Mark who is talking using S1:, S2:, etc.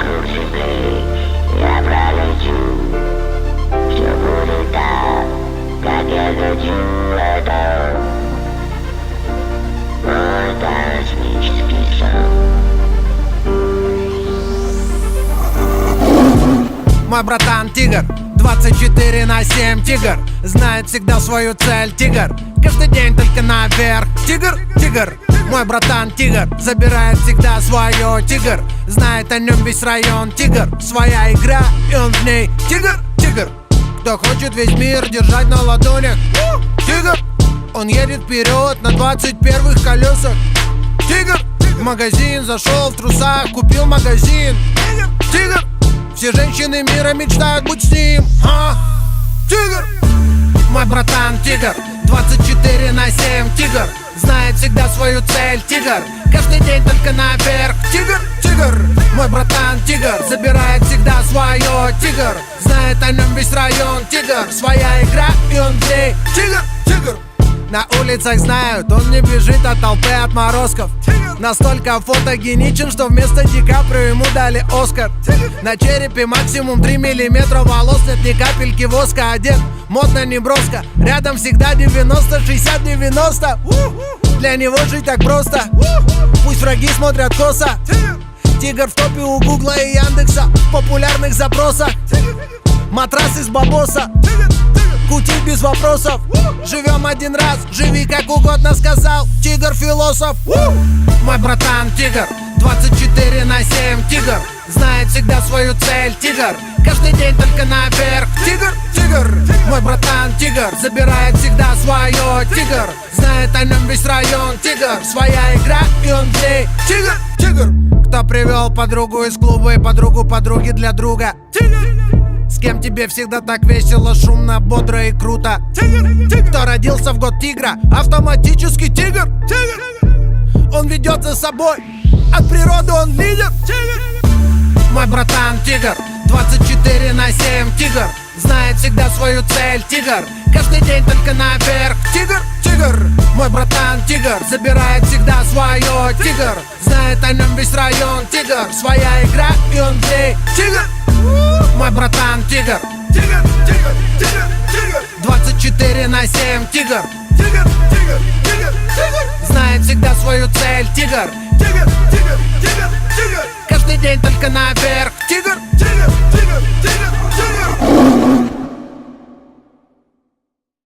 S1: вокруг земли я пролечу. Все будет так, как я хочу это. Мой космический сон.
S2: Мой братан тигр, 24/7 тигр, знает всегда свою цель тигр, каждый день только наверх. Тигр, тигр, мой братан тигр, забирает всегда свое тигр, знает о нем весь район тигр, своя игра и он в ней тигр, тигр. Кто хочет весь мир держать на ладонях, тигр, он едет вперед на 21-х колесах. Тигр, в магазин зашел в трусах, купил магазин. Тигр, все женщины мира мечтают быть с ним. Тигр, мой братан тигр, 24/7 тигр, знает всегда свою цель тигр, каждый день только наверх. Тигр, тигр, мой братан тигр, забирает всегда свое тигр, знает о нем весь район тигр, своя игра и он в ней тигр, тигр. На улицах знают, он не бежит от толпы отморозков. Настолько фотогеничен, что вместо Ди Каприо ему дали Оскар. На черепе максимум 3 миллиметра волос, нет ни капельки воска, одет модно не броско. Рядом всегда 90, 60, 90. Для него жить так просто, пусть враги смотрят косо. Тигр в топе у Гугла и Яндекса, в популярных запросах. Матрас из бабоса, кути без вопросов. Живем один раз, живи как угодно, сказал тигр-философ. Мой братан тигр, 24/7 тигр, знает всегда свою цель тигр, каждый день только наверх. Тигр, тигр, мой братан тигр, забирает всегда свое тигр, знает о нем весь район тигр, своя игра и он в ней тигр, тигр. Кто привел подругу из клуба и подругу подруги для друга? С кем тебе всегда так весело, шумно, бодро и круто? Кто родился в год тигра, автоматически тигр. Он ведет за собой, от природы он лидер. Мой братан тигр, 24/7 тигр, знает всегда свою цель тигр, каждый день только наверх. Тигр, тигр, мой братан тигр, забирает всегда свое тигр, знает о нем весь район тигр, своя игра и он в ней тигр. Мой братан тигр, 24/7 тигр, знает всегда свою цель тигр, каждый день только наверх. Тигр, тигр, тигр, тигр, тигр.